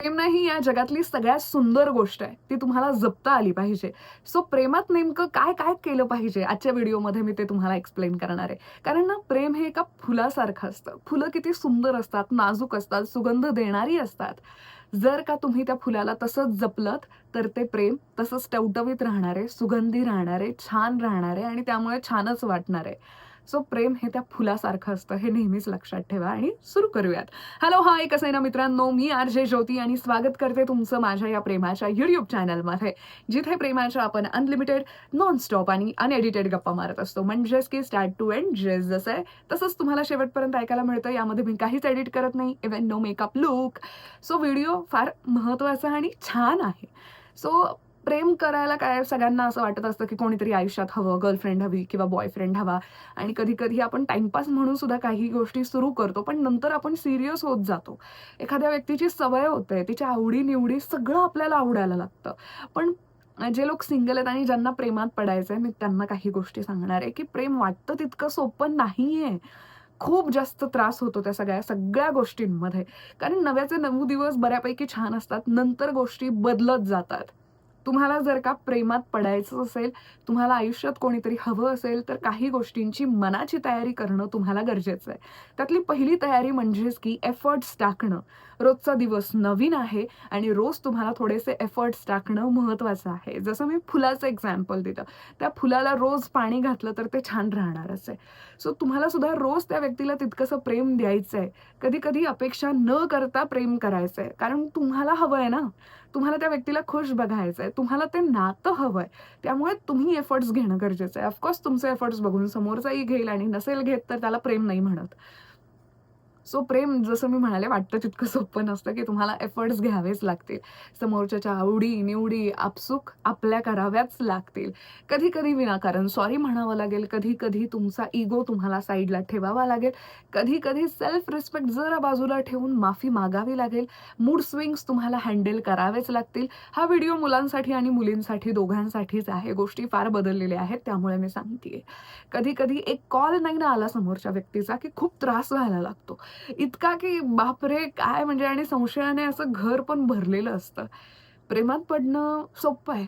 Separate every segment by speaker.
Speaker 1: प्रेम ही या जगातली सगळ्यात सुंदर गोष्ट आहे. ती तुम्हाला जपता आली पाहिजे. सो प्रेमात नेमकं काय-काय केलं पाहिजे? आजच्या व्हिडिओमध्ये मी ते तुम्हाला एक्सप्लेन करणार आहे. कारण ना प्रेम हे एका फुलासारखं असतं. फुलं किती सुंदर असतात, नाजूक असतात, सुगंध देणारी असतात. जर का तुम्ही त्या फुलाला तसंच जपलत, तर ते प्रेम तसंच टवटवीत राहणार आहे, सुगंधी राहणार आहे, छान राहणार आहे आणि त्यामुळे छानच वाटणार आहे. सो प्रेम हे त्या फुलासारखं असतं, हे नेहमीच लक्षात ठेवा आणि सुरू करूयात. हॅलो, हाय, कसं आहे ना मित्रांनो, मी आर.जे. ज्योती आणि स्वागत करते तुमचं माझ्या या प्रेमाच्या YouTube चॅनलमध्ये, जिथे प्रेमाच्या आपण अनलिमिटेड, नॉनस्टॉप आणि अनएडिटेड गप्पा मारत असतो. म्हणजेच की स्टार्ट टू एंड जे जसं आहे तसंच तुम्हाला शेवटपर्यंत ऐकायला मिळतं. यामध्ये मी काहीच एडिट करत नाही, even no makeup look. So video फार महत्त्वाचा आणि छान आहे. सो प्रेम करायला काय सगळ्यांना असं वाटत असतं, की कोणीतरी आयुष्यात हवं, गर्लफ्रेंड हवी किंवा बॉयफ्रेंड हवा आणि कधी-कधी आपण टाईमपास म्हणून सुद्धा काही गोष्टी सुरू करतो, पण नंतर आपण सीरियस होत जातो. एखाद्या व्यक्तीची सवय होते, तिच्या आवडी-निवडी सगळं आपल्याला आवडायला लागतं. पण जे लोक सिंगल आहेत आणि ज्यांना प्रेमात पडायचंय, मी त्यांना काही गोष्टी सांगणार आहे, की प्रेम वाटतं तितकं सोपं नाहीये. खूप जास्त त्रास होतो त्या सगळ्या सगळ्या गोष्टींमध्ये. कारण नव्याचे 9 दिवस बऱ्यापैकी छान असतात. नंतर गोष्टी बदलत जातात. तुम्हाला जर का प्रेमात पडायचं असेल, तुम्हाला आयुष्यात कोणीतरी हवं असेल, तर काही गोष्टींची मनाची तयारी करणं तुम्हाला गरजेचं आहे. त्यातली पहिली तयारी म्हणजेच की एफर्ट्स टाकणं. रोजचा दिवस नवीन आहे आणि रोज तुम्हाला थोडेसे एफर्ट्स टाकणं महत्त्वाचं आहे. जसं मी फुलाचं एक्झाम्पल दिलं. त्या फुलाला रोज पाणी घातलं तर ते छान राहणारच आहे. सो तुम्हाला सुद्धा रोज त्या व्यक्तीला तितकंसं प्रेम द्यायचंय. कधी-कधी अपेक्षा न करता प्रेम करायचंय. कारण तुम्हाला हवंय ना. तुम्हाला त्या व्यक्तीला खुश बघायचंय. तुम्हाला ते नातं हवंय. त्यामुळे तुम्ही एफर्ट्स घेणं गरजेचं आहे. ऑफकोर्स तुमचे एफर्ट्स बघून समोरचाही घेईल आणि नसेल घेत तर त्याला प्रेम नाही म्हणत. सो प्रेम जसं मी म्हणाले वाटतं तितकं सोपं नसतं, की तुम्हाला एफर्ट्स घ्यावेच लागतील. समोरच्याच्या आवडी-निवडी आपसूक आपल्या कराव्याच लागतील. कधी-कधी विनाकारण सॉरी म्हणावं लागेल, कधी-कधी तुमचा इगो तुम्हाला साईडला ठेवावा लागेल, कधी-कधी सेल्फ रिस्पेक्ट जरा बाजूला ठेवून माफी मागावी लागेल. मूड स्विंग्स तुम्हाला हँडल करावेच लागतील. हा व्हिडिओ मुलांसाठी आणि मुलींसाठी दोघांसाठीच आहे. गोष्टी फार बदललेल्या आहेत त्यामुळे मी सांगतेय. कधी-कधी एक कॉल नाही ना आला समोरच्या व्यक्तीचा, की खूप त्रास व्हायला लागतो. इतका की बापरे! काय म्हणजे आणि संशयाने असं घर पण भरलेलं असतं. प्रेमात पडणं सोपं आहे.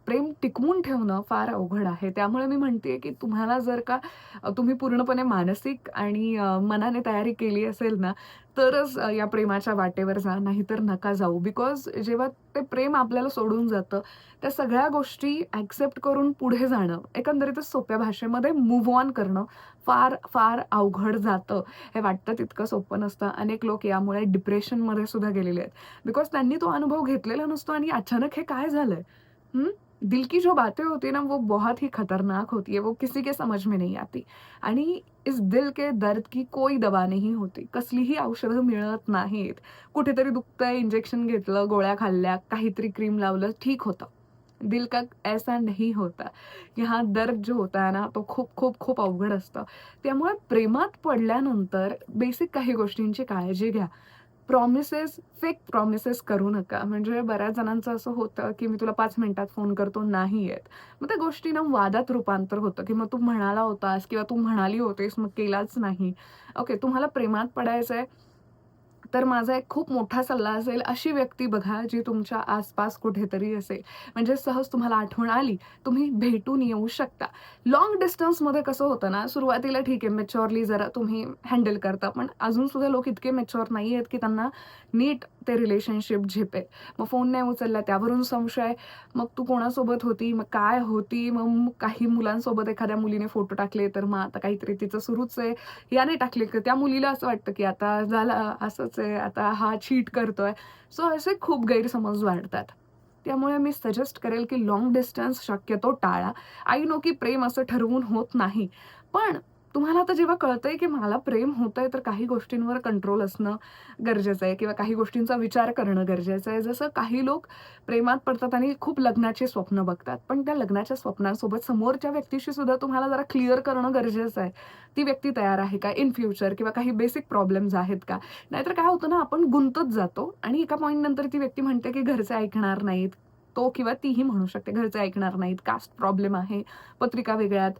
Speaker 1: प्रेम टिकवून ठेवणं फार अवघड आहे. त्यामुळे मी म्हणतेय, की तुम्हाला जर का तुम्ही पूर्णपणे मानसिक आणि मनाने तयारी केली असेल ना, तरच या प्रेमाच्या वाटेवर जा, नाहीतर नका जाऊ. बिकॉज जेव्हा ते प्रेम आपल्याला सोडून जातं, त्या सगळ्या गोष्टी एक्सेप्ट करून पुढे जाणं, एकंदरीतच सोप्या भाषेमध्ये मूव्ह ऑन करणं फार, फार अवघड जातं. हे वाटतं तितकं सोपं नसतं. अनेक लोक यामुळे डिप्रेशनमध्ये सुद्धा गेलेले आहेत. बिकॉज त्यांनी तो अनुभव घेतलेला नसतो आणि अचानक हे काय झालंय? हं? दिल की जो बातें होती ना, वो बहुत ही खतरनाक होती है. वो किसी के समझ में नहीं आती. आणि इस दिल के दर्द की कोई दवा नहीं होती. कसलीही औषधं मिळत नाहीत. कुठेतरी दुखतंय, इंजेक्शन घेतलं, गोळ्या खाल्ल्या, काहीतरी क्रीम लावलं, ठीक होतं. दिल का ऐसा नहीं होता. यहाँ दर्द जो होता है ना, तो खूप, खूप, खूप अवघड असतं. त्यामुळे प्रेमात पडल्यानंतर बेसिक काही गोष्टींची काळजी घ्या. प्रॉमिसेस, फेक प्रॉमिसेस करू नका. म्हणजे बऱ्याच जणांचं असं होतं, की मी तुला 5 मिनिटात फोन करतो, नाही येत. मग त्या गोष्टी ना वादात रूपांतर होतं, की मग तू म्हणाला होतास किंवा तू म्हणाली होतीस, मग केलाच नाही. ओके, तुम्हाला प्रेमात पडायचंय तर माझा एक खूप मोठा सल्ला असेल, अशी व्यक्ती बघा जी तुमच्या आसपास कुठेतरी असेल. म्हणजे सहज तुम्हाला आठवण आली, तुम्ही भेटून येऊ शकता. लाँग डिस्टन्समध्ये कसं होतं ना, सुरुवातीला ठीक आहे मॅच्युअरली जरा तुम्ही हँडल करता. पण अजून सुद्धा लोक इतके मॅच्युअर नाही आहेत, की त्यांना नीट ते रिलेशनशिप झेपेल. मग फोन नाही उचलला त्यावरून संशय, मग तू कोणासोबत होती, मग काय होती, मग काही मुलांसोबत एखाद्या मुलीने फोटो टाकले, तर मग आता काहीतरी तिचं सुरूच आहे. याने टाकले, की त्या मुलीला असं वाटतं, की आता झालं असंच आहे, आता हा चीट करतोय. सो असे खूप गैरसमज वाढतात. त्यामुळे मी सजेस्ट करेल, की लाँग डिस्टन्स शक्यतो टाळा. आय नो की प्रेम असं ठरवून होत नाही. पण तुम्हाला आता जेव्हा कळतंय, की मला प्रेम होतंय, तर काही गोष्टींवर कंट्रोल असणं गरजेचं आहे किंवा काही गोष्टींचा विचार करणं गरजेचं आहे. जसं काही लोक प्रेमात पडतात आणि खूप लग्नाची स्वप्न बघतात. पण त्या लग्नाच्या स्वप्नांसोबत समोरच्या व्यक्तीशी सुद्धा तुम्हाला जरा क्लिअर करणं गरजेचं आहे. ती व्यक्ती तयार आहे का इन फ्युचर किंवा काही बेसिक प्रॉब्लेम्स आहेत का? नाहीतर काय होतं ना, आपण गुंतत जातो आणि एका पॉइंटनंतर ती व्यक्ती म्हणते, की घरचे ऐकणार नाहीत. तो किंवा तीही म्हणू शकते घरचे ऐकणार नाहीत, कास्ट प्रॉब्लेम आहे, पत्रिका वेगळ्यात,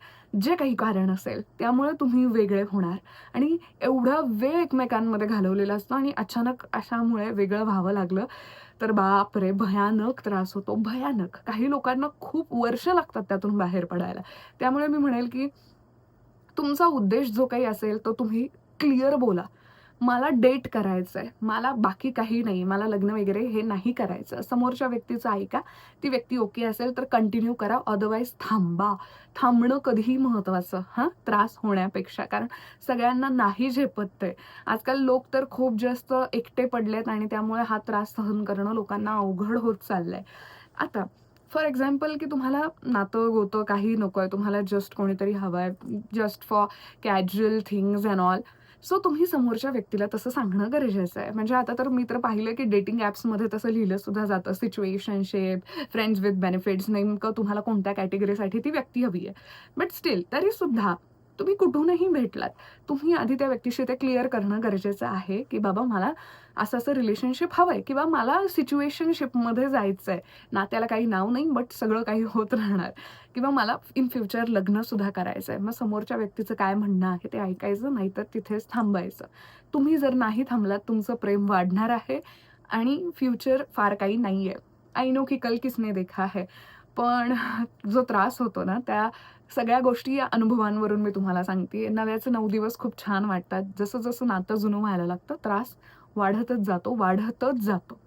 Speaker 1: जे काही कारण असेल त्यामुळे तुम्ही वेगळे होणार आणि एवढा वेळ एकमेकांमध्ये घालवलेला असतो आणि अचानक अशामुळे वेगळं व्हावं लागलं तर बापरे! भयानक त्रास होतो, भयानक. काही लोकांना खूप वर्ष लागतात त्यातून बाहेर पडायला. त्यामुळे मी म्हणेल, की तुमचा उद्देश जो काही असेल तो तुम्ही क्लिअर बोला. मला डेट करायचंय, मला बाकी काही नाही, मला लग्न वगैरे हे नाही करायचं. समोरच्या व्यक्तीचं ऐका, ती व्यक्ती ओके असेल तर कंटिन्यू करा, अदरवाईज थांबा. थांबणं कधीही महत्त्वाचं हां, त्रास होण्यापेक्षा. कारण सगळ्यांना नाही झेपत ते. आजकाल लोक तर खूप जास्त एकटे पडलेत आणि त्यामुळे हा त्रास सहन करणं लोकांना अवघड होत चाललंय. आता फॉर एक्झाम्पल की तुम्हाला नातं-गोतं काही नकोय, तुम्हाला जस्ट कोणीतरी हवंय, just for casual things and all. So तुम्ही समोरच्या व्यक्तीला तसं सांगणं गरजेचं आहे. म्हणजे आता तर मी तर पाहिलं की डेटिंग ॲप्समध्ये तसं लिहिलं सुद्धा जातं, सिच्युएशनशिप, फ्रेंड्स विथ बेनिफिट्स, नेमकं तुम्हाला कोणत्या कॅटेगरीसाठी ती व्यक्ती हवी आहे. बट स्टिल तरीसुद्धा तुम्ही कुठूनही भेटलात, तुम्ही आधी त्या व्यक्तीशी ते क्लिअर करणं गरजेचं आहे, की बाबा मला असं-असं रिलेशनशिप हवंय किंवा मला सिच्युएशनशिपमध्ये जायचंय. नात्याला काही नाव नाही, बट सगळं काही होत राहणार किंवा मला इन फ्युचर लग्नसुद्धा करायचंय. मग समोरच्या व्यक्तीचं काय म्हणणं आहे ते ऐकायचं, नाहीतर तिथेच थांबायचं. तुम्ही जर नाही थांबलात, तुमचं प्रेम वाढणार आहे आणि फ्युचर फार काही नाहीये. आय नो की कल किसने देखा है. पण जो त्रास होतो ना, त्या सगळ्या गोष्टी या अनुभवांवरून मी तुम्हाला सांगतेय. नव्याचे 9 दिवस खूप छान वाटतात. जसं-जसं नातं जुनं व्हायला लागतं, त्रास वाढतच जातो, वाढतच जातो.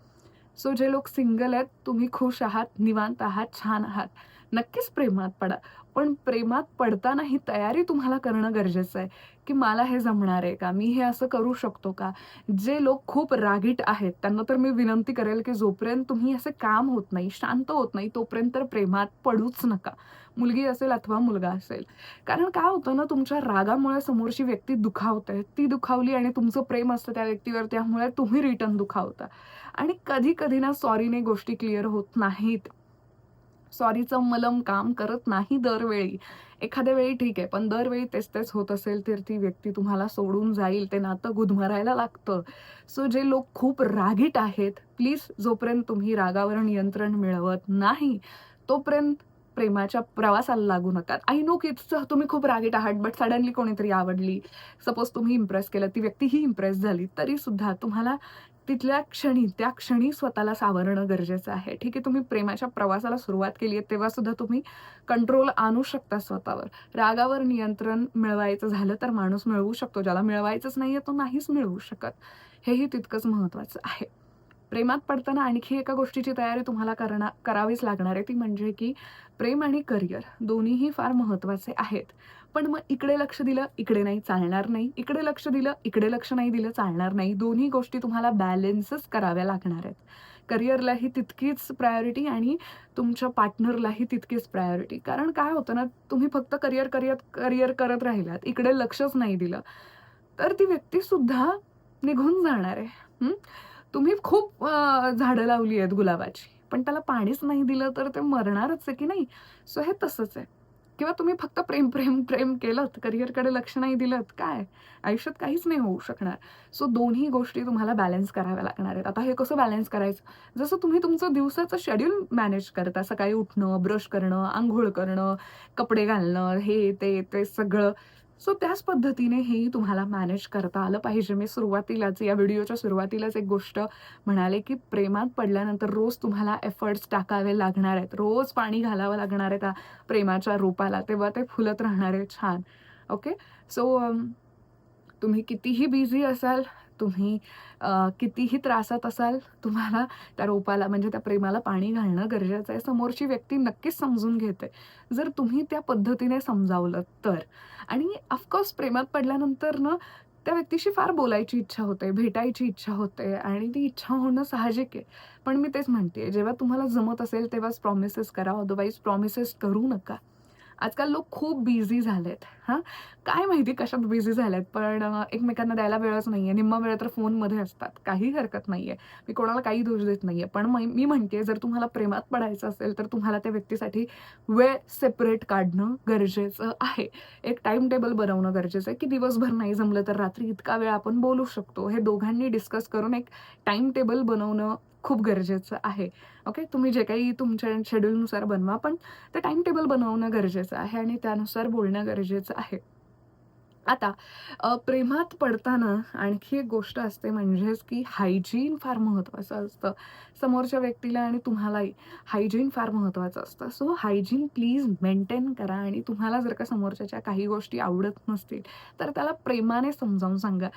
Speaker 1: सो जे लोक सिंगल आहेत, तुम्ही खुश आहात, निवांत आहात, छान आहात. नक्कीच प्रेमात पडा. पण प्रेमात पडताना ही तयारी तुम्हाला करणं गरजेचं आहे, की मला हे जमणार आहे का? मी हे असं करू शकतो का? जे लोक खूप रागीट आहेत, त्यांना तर मी विनंती करेल, की जोपर्यंत तुम्ही असं काम होत नाही, शांत होत नाही, तोपर्यंत तर प्रेमात पडूच नका. मुलगी असेल अथवा मुलगा असेल. कारण काय होतं ना, तुमच्या रागामुळे समोरची व्यक्ती दुखावते. ती दुखावली आणि तुमचं प्रेम असतं त्या व्यक्तीवर, त्यामुळे तुम्ही रिटर्न दुखावता. आणि कधी-कधी ना सॉरीने गोष्टी क्लिअर होत नाहीत. सॉरीचं मलम काम करत नाही दरवेळी. एखाद्या वेळी ठीक आहे, पण दरवेळी तेच-तेच होत असेल, तर ती व्यक्ती तुम्हाला सोडून जाईल. ते नातं गुदमरायला लागतं. सो जे लोक खूप रागीट आहेत, प्लीज जोपर्यंत तुम्ही रागावर नियंत्रण मिळवत नाही, तोपर्यंत प्रेमाच्या प्रवासाला लागू नका. आय नो की तुम्ही खूप रागीट आहात, बट सडनली कोणीतरी आवडली. सपोज तुम्ही इम्प्रेस केलं, ती व्यक्तीही इम्प्रेस झाली, तरीसुद्धा तुम्हाला तिथल्या क्षणी, त्या क्षणी स्वतःला सावरणं गरजेचं आहे. ठीक आहे, तुम्ही प्रेमाच्या प्रवासाला सुरुवात केली आहे, तेव्हा सुद्धा तुम्ही कंट्रोल आणू शकता स्वतःवर. रागावर नियंत्रण मिळवायचं झालं तर माणूस मिळवू शकतो. ज्याला मिळवायचंच नाहीये, तो नाहीच मिळवू शकत. हेही तितकंच महत्त्वाचं आहे. प्रेमात पडताना आणखी एका गोष्टीची तयारी तुम्हाला करावीच लागणार आहे, ती म्हणजे की प्रेम आणि करिअर दोन्हीही फार महत्त्वाचे आहेत. पण मग इकडे लक्ष दिलं, इकडे नाही चालणार नाही. इकडे लक्ष दिलं, इकडे लक्ष नाही दिलं चालणार नाही. दोन्ही गोष्टी तुम्हाला बॅलन्सच कराव्या लागणार आहेत. करिअरलाही तितकीच प्रायोरिटी आणि तुमच्या पार्टनरलाही तितकीच प्रायोरिटी. कारण काय होतं ना, तुम्ही फक्त करिअर करत राहिलात, इकडे लक्षच नाही दिलं, तर ती व्यक्तीसुद्धा निघून जाणार आहे. तुम्ही खूप झाडं लावली आहेत गुलाबाची, पण त्याला पाणीच नाही दिलं तर ते मरणारच आहे की नाही? सो हे तसंच आहे. किंवा तुम्ही फक्त प्रेम, प्रेम, प्रेम केलत, करिअरकडे लक्ष नाही दिलत, काय? आयुष्यात काहीच नाही होऊ शकणार. सो दोन्ही गोष्टी तुम्हाला बॅलन्स कराव्या लागणार आहेत. आता हे कसं बॅलन्स करायचं? जसं तुम्ही तुमचं दिवसाचं शेड्यूल मॅनेज करता. सकाळी उठणं, ब्रश करणं, अंघोळ करणं, कपडे घालणं, हे, ते सगळं. सो त्याच पद्धतीने हेही तुम्हाला मॅनेज करता आलं पाहिजे. मी सुरुवातीलाच या व्हिडिओच्या सुरुवातीलाच एक गोष्ट म्हणाले, की प्रेमात पडल्यानंतर रोज तुम्हाला एफर्ट्स टाकावे लागणार आहेत. रोज पाणी घालावं लागणार आहे त्या प्रेमाच्या रोपाला. तेव्हा ते फुलत राहणार आहे छान. ओके. सो तुम्ही कितीही बिझी असाल, तुम्ही कितीही त्रासात असाल, तुम्हाला त्या रोपाला म्हणजे त्या प्रेमाला पाणी घालणं गरजेचं आहे. समोरची व्यक्ती नक्कीच समजून घेते, जर तुम्ही त्या पद्धतीने समजावलंत तर. आणि ऑफकोर्स प्रेमात पडल्यानंतर ना, त्या व्यक्तीशी फार बोलायची इच्छा होते, भेटायची इच्छा होते आणि ती इच्छा होणं साहजिक आहे. पण मी तेच म्हणतेय, जेव्हा तुम्हाला जमत असेल तेव्हाच प्रॉमिसेस करा, अदरवाईज प्रॉमिसेस करू नका. आजकाल लोक खूप बिझी झालेत. हां, काय माहिती कशात बिझी झालेत, पण एकमेकांना द्यायला वेळच नाहीये. निम्मा वेळ तर फोनमध्ये असतात. काही हरकत नाहीये. मी कोणाला काही दोष देत नाहीये. पण मी म्हणतेय जर तुम्हाला प्रेमात पडायचं असेल, तर तुम्हाला त्या व्यक्तीसाठी वेळ सेपरेट काढणं गरजेचं आहे. एक टाईम टेबल बनवणं गरजेचं आहे, की दिवसभर नाही जमलं तर रात्री इतका वेळ आपण बोलू शकतो. हे दोघांनी डिस्कस करून एक टाईम टेबल बनवणं खूप गरजेचं आहे. ओके, तुम्ही जे काही तुमच्या शेड्यूलनुसार बनवा, पण ते टाईम टेबल बनवणं गरजेचं आहे आणि त्यानुसार बोलणं गरजेचं आहे. आता प्रेमात पडताना आणखी एक गोष्ट असते म्हणजेच की हायजीन फार महत्त्वाचं असतं. समोरच्या व्यक्तीला आणि तुम्हालाही हायजीन फार महत्त्वाचं असतं. सो हायजीन प्लीज मेंटेन करा आणि तुम्हाला जर का समोरच्याच्या काही गोष्टी आवडत नसतील, तर त्याला प्रेमाने समजावून सांगा,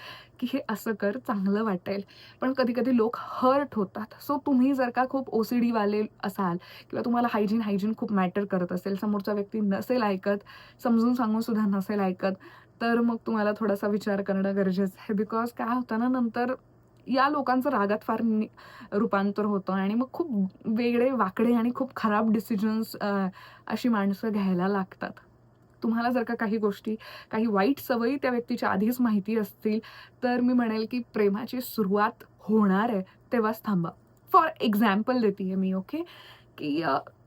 Speaker 1: की हे असं कर, चांगलं वाटेल. पण कधी-कधी लोक हर्ट होतात. सो तुम्ही जर का खूप OCDवाले असाल किंवा तुम्हाला हायजीन खूप मॅटर करत असेल, समोरचा व्यक्ती नसेल ऐकत, समजून सांगून सुद्धा नसेल ऐकत, तर मग तुम्हाला थोडासा विचार करणं गरजेचं आहे. बिकॉज काय होतं ना, नंतर या लोकांचं रागात फार रूपांतर होतं आणि मग खूप वेगळे, वाकडे आणि खूप खराब डिसिजन्स अशी माणसं घ्यायला लागतात. तुम्हाला जर का काही गोष्टी, काही वाईट सवयी त्या व्यक्तीच्या आधीच माहिती असतील, तर मी म्हणेल की प्रेमाची सुरुवात होणार आहे तेव्हाच थांबा. फॉर एक्झाम्पल देतीये मी, ओके, की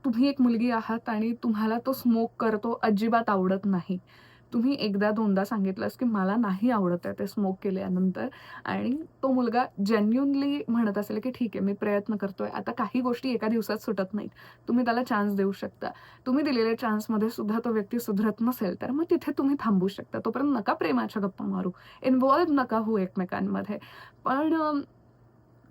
Speaker 1: तुम्ही एक मुलगी आहात आणि तुम्हाला तो स्मोक करतो अजिबात आवडत नाही. तुम्ही एकदा दोनदा सांगितलंस, की मला नाही आवडत आहे ते स्मोक केल्यानंतर आणि तो मुलगा जेन्युइनली म्हणत असेल, की ठीक आहे मी प्रयत्न करतोय. आता काही गोष्टी एका दिवसात सुटत नाहीत. तुम्ही त्याला चान्स देऊ शकता. तुम्ही दिलेल्या चान्समध्ये सुद्धा तो व्यक्ती सुधरत नसेल, तर मग तिथे तुम्ही थांबू शकता. तोपर्यंत नका प्रेमाच्या गप्पा मारू. इन्व्हॉल्व नका होऊ एकमेकांमध्ये. पण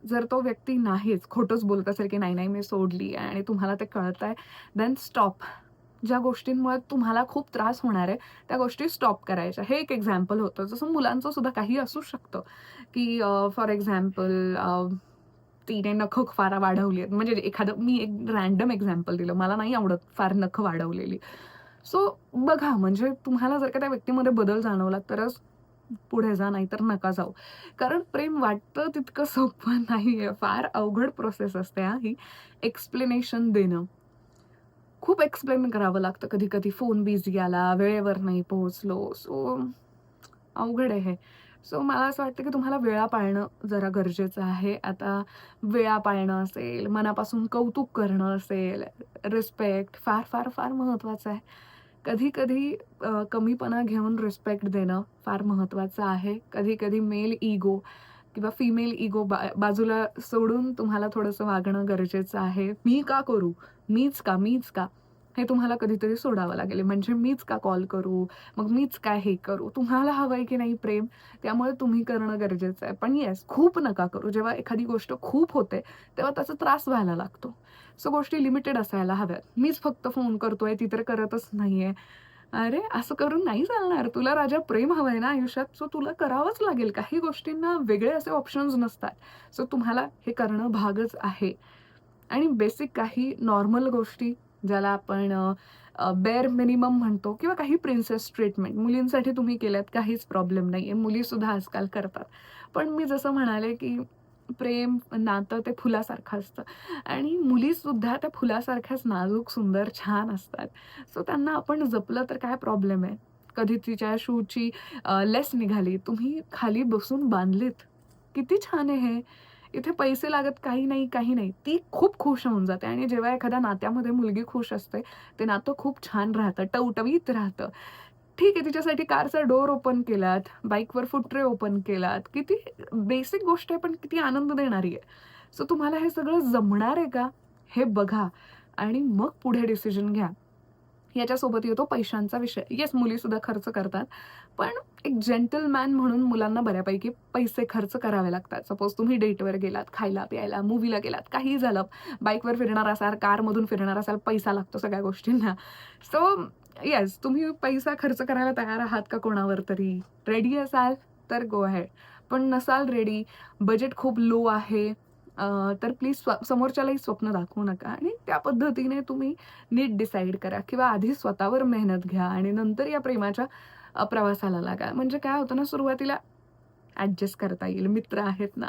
Speaker 1: जर तो व्यक्ती नाहीच, खोटंच बोलत असेल, की नाही, नाही मी सोडली आहे आणि तुम्हाला ते कळतंय, देन स्टॉप. ज्या गोष्टींमुळे तुम्हाला खूप त्रास होणार आहे, त्या गोष्टी स्टॉप करायच्या. हे एक एक्झाम्पल होतं. जसं मुलांचं सुद्धा काही असू शकतं, की फॉर एक्झाम्पल तिने नखं फार वाढवली आहेत. म्हणजे एखादं मी एक रँडम एक्झाम्पल दिलं. मला नाही आवडत फार नखं वाढवलेली. सो बघा, म्हणजे तुम्हाला जर का त्या व्यक्तीमध्ये बदल जाणवला तरच पुढे जा, नाहीतर नका जाऊ. कारण प्रेम वाटतं तितकं सोपं नाहीये. फार अवघड प्रोसेस असते हां ही. एक्सप्लेनेशन देणं. खूप एक्सप्लेन करावं लागतं कधी-कधी. फोन बिझी आला, वेळेवर नाही पोहोचलो. सो अवघड आहे हे. सो मला असं वाटतं, की तुम्हाला वेळा पाळणं जरा गरजेचं आहे. आता वेळा पाळणं असेल, मनापासून कौतुक करणं असेल, रिस्पेक्ट फार, फार, फार महत्त्वाचं आहे. कधी-कधी कमीपणा घेऊन रिस्पेक्ट देणं फार महत्त्वाचं आहे. कधी-कधी मेल इगो किंवा फिमेल इगो बाजूला सोडून तुम्हाला थोडंसं वागणं गरजेचं आहे. मी का करू? मीच का? मीच का? हे तुम्हाला कधीतरी सोडावं लागेल. म्हणजे मीच का कॉल करू? मग मीच काय हे करू? तुम्हाला हवंय की नाही प्रेम? त्यामुळे तुम्ही करणं गरजेचं आहे. पण येस, खूप नका करू. जेव्हा एखादी गोष्ट खूप होते, तेव्हा त्याचा त्रास व्हायला लागतो. सो गोष्टी लिमिटेड असायला हव्यात. मीच फक्त फोन करतोय, ती तर करतच नाहीये. अरे, असं करून नाही चालणार. तुला राजा प्रेम हवंय ना आयुष्यात, सो तुला करावंच लागेल. काही गोष्टींना वेगळे असे ऑप्शन्स नसतात. सो तुम्हाला हे करणं भागच आहे. आणि बेसिक काही नॉर्मल गोष्टी ज्याला आपण बेअर मिनिमम म्हणतो किंवा काही प्रिन्सेस ट्रीटमेंट मुलींसाठी तुम्ही केल्यात काहीच प्रॉब्लेम नाहीये. मुलीसुद्धा आजकाल करतात. पण मी जसं म्हणाले, की प्रेम नातं ते फुलासारखं असतं आणि मुलीसुद्धा त्या फुलासारख्याच नाजूक, सुंदर, छान असतात. सो त्यांना आपण जपलं तर काय प्रॉब्लेम आहे? कधी तिच्या शूची लेस निघाली, तुम्ही खाली बसून बांधलीत. किती छान आहे हे! इथे पैसे लागत काही नाही, काही नाही. ती खूप खुश होऊन जाते आणि जेव्हा एखाद्या नात्यामध्ये मुलगी खुश असते, ते नातं खूप छान राहतं, टवटवीत राहतं. ठीक आहे, तिच्यासाठी कारचा डोर ओपन केलात, बाईकवर फुटरे ओपन केलात. किती बेसिक गोष्ट आहे, पण किती आनंद देणारी आहे. सो तुम्हाला हे सगळं जमणार आहे का? हे बघा आणि मग पुढे डिसिजन घ्या. याच्यासोबत येतो पैशांचा विषय. येस, मुलीसुद्धा खर्च करतात. पण एक जेंटलमॅन म्हणून मुलांना बऱ्यापैकी पैसे खर्च करावे लागतात. सपोज तुम्ही डेटवर गेलात, खायला-प्यायला, मूव्हीला गेलात, काहीही झालं, बाईकवर फिरणार असाल, कारमधून फिरणार असाल, पैसा लागतो सगळ्या गोष्टींना. सो येस, तुम्ही पैसा खर्च करायला तयार आहात का कोणावर तरी? रेडी असाल तर गो अहेड. पण नसाल रेडी, बजेट खूप लो आहे, तर प्लीज समोरच्यालाही स्वप्न दाखवू नका आणि त्या पद्धतीने तुम्ही नीट डिसाईड करा किंवा आधी स्वतःवर मेहनत घ्या आणि नंतर या प्रेमाच्या प्रवासाला लागा. म्हणजे काय होतं ना, सुरुवातीला ॲडजस्ट करता येईल, मित्र आहेत ना.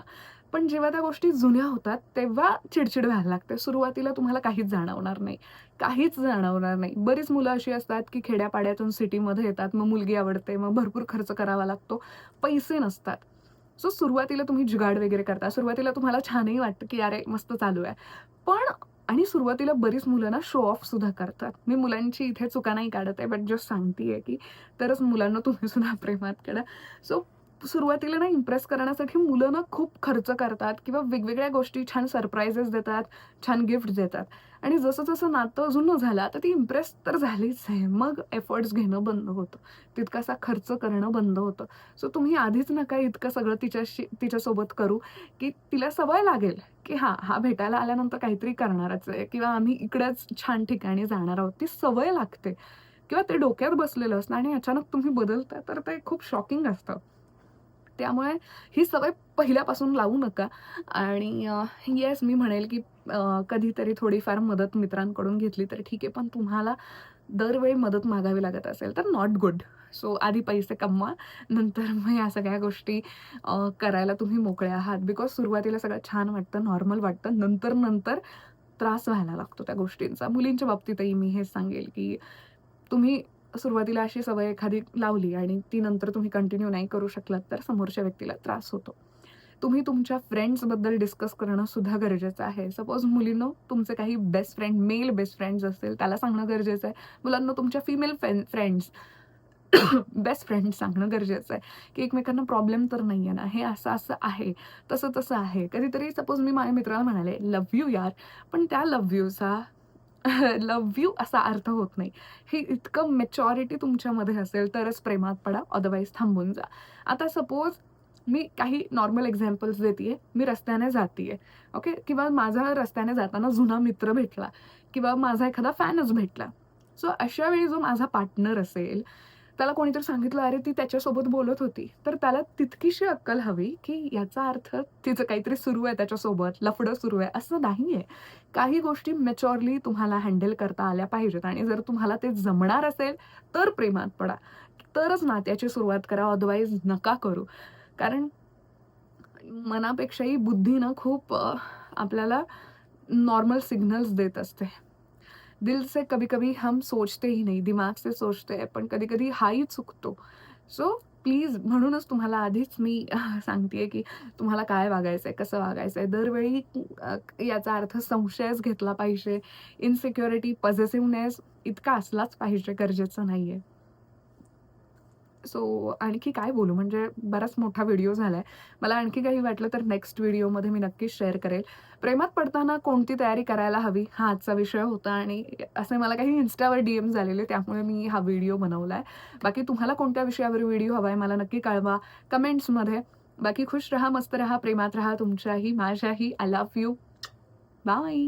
Speaker 1: पण जेव्हा त्या गोष्टी जुन्या होतात, तेव्हा चिडचिड व्हायला लागते. सुरुवातीला तुम्हाला काहीच जाणवणार नाही. काहीच जाणवणार नाही. बरीच मुलं अशी असतात, की खेड्यापाड्यातून सिटीमध्ये येतात. मग मुलगी आवडते, मग भरपूर खर्च करावा लागतो. पैसे नसतात. सो सुरुवातीला तुम्ही जुगाड वगैरे करता. सुरुवातीला तुम्हाला छानही वाटतं, की अरे मस्त चालू आहे. पण आणि सुरुवातीला बरीच मुलं ना शो ऑफ सुद्धा करतात. मी मुलांची इथे चुका नाही काढत आहे, बट जस्ट सांगतीये, की तरच मुलांनो तुम्ही सुद्धा प्रेमात पडा. सो सुरुवातीला ना इम्प्रेस करण्यासाठी मुलं ना खूप खर्च करतात किंवा वेगवेगळ्या गोष्टी, छान सरप्राइजेस देतात, छान गिफ्ट देतात आणि जसं-जसं नातं जुनं झालं, आता ती इम्प्रेस तर झालीच आहे. मग एफर्ट्स घेणं बंद होतं. तितकासा खर्च करणं बंद होतं. सो तुम्ही आधीच नका इतकं सगळं तिच्यासोबत करू, की तिला सवय लागेल, की हां, हा भेटायला आल्यानंतर काहीतरी करणारच आहे किंवा आम्ही इकडेच छान ठिकाणी जाणार आहोत. ती सवय लागते किंवा ते डोक्यात बसलेलं असतं आणि अचानक तुम्ही बदलताय, तर ते खूप शॉकिंग असतं. त्यामुळे ही सवय पहिल्यापासून लावू नका आणि येस मी म्हणेल, की कधीतरी थोडीफार मदत मित्रांकडून घेतली तर ठीक आहे. पण तुम्हाला दरवेळी मदत मागावी लागत असेल तर नॉट गुड. सो आधी पैसे कमवा, नंतर मग या सगळ्या गोष्टी करायला तुम्ही मोकळे आहात. बिकॉज सुरुवातीला सगळं छान वाटतं, नॉर्मल वाटतं. नंतर त्रास व्हायला लागतो त्या गोष्टींचा. मुलींच्या बाबतीतही मी हेच सांगेल, की तुम्ही सुरुवातीला अशी सवय एखादी लावली आणि ती नंतर तुम्ही कंटिन्यू नाही करू शकलात, तर समोरच्या व्यक्तीला त्रास होतो. तुम्ही तुमच्या फ्रेंड्सबद्दल डिस्कस करणं सुद्धा गरजेचं आहे. सपोज मुलींनो, तुमचे काही best friend, male best friends असतील, त्याला सांगणं गरजेचं आहे. मुलांना तुमच्या फिमेल फ्रेंड्स, बेस्ट फ्रेंड्स सांगणं गरजेचं आहे, की एकमेकांना प्रॉब्लेम तर नाहीये ना, हे असं-असं आहे, तसं-तसं आहे. कधीतरी सपोज मी माझ्या मित्राला म्हणाले, "लव्ह यू यार." पण त्या लव्ह यूचा लव्ह यू असा अर्थ होत नाही. हे इतकं मॅच्युरिटी तुमच्यामध्ये असेल तरच प्रेमात पडा, अदरवाईज थांबून जा. आता सपोज मी काही नॉर्मल एक्झाम्पल्स देतीये. मी रस्त्याने जातीये, ओके? किंवा माझा रस्त्याने जाताना जुना मित्र भेटला किंवा माझा एखादा फॅनच भेटला. सो अशा वेळी जो माझा पार्टनर असेल, त्याला कोणीतरी सांगितलं, "अरे, ती त्याच्यासोबत बोलत होती." तर त्याला तितकीशी अक्कल हवी, की याचा अर्थ तिचं काहीतरी सुरू आहे त्याच्यासोबत, लफडं सुरू आहे, असं नाहीये. काही गोष्टी मॅच्युअरली तुम्हाला हँडल करता आल्या पाहिजेत आणि जर तुम्हाला ते जमणार असेल, तर प्रेमात पडा. तरच नात्याची सुरुवात करा, अदरवाईज नका करू. कारण मनापेक्षाही बुद्धी ना खूप आपल्याला नॉर्मल सिग्नल्स देत असते. दिल से कभी-कभी हम सोचते ही नहीं, दिमाग से सोचते हैं, पण कधी-कधी हाही चुकतो. सो प्लीज म्हणूनच तुम्हाला आधीच मी सांगतेय, की तुम्हाला काय वागायचंय, कसं वागायचंय. दरवेळी याचा अर्थ संशयच घेतला पाहिजे. इन्सिक्युरिटी, पॉझेसिव्हनेस इतका असलाच पाहिजे गरजेचं नाहीये. सो आणखी काय बोलू म्हणजे बराच मोठा व्हिडिओ झालाय. मला आणखी काही वाटलं तर नेक्स्ट व्हिडिओमध्ये मी नक्कीच शेअर करेल. प्रेमात पडताना कोणती तयारी करायला हवी हा आजचा विषय होता आणि असे मला काही Instaवर डीएम झालेले त्यामुळे मी हा व्हिडिओ बनवलाय. बाकी तुम्हाला कोणत्या विषयावर व्हिडिओ हवाय मला नक्की कळवा कमेंट्समध्ये. बाकी खुश रहा, मस्त रहा, प्रेमात रहा. तुमच्याही, माझ्याही. I love you. बाय.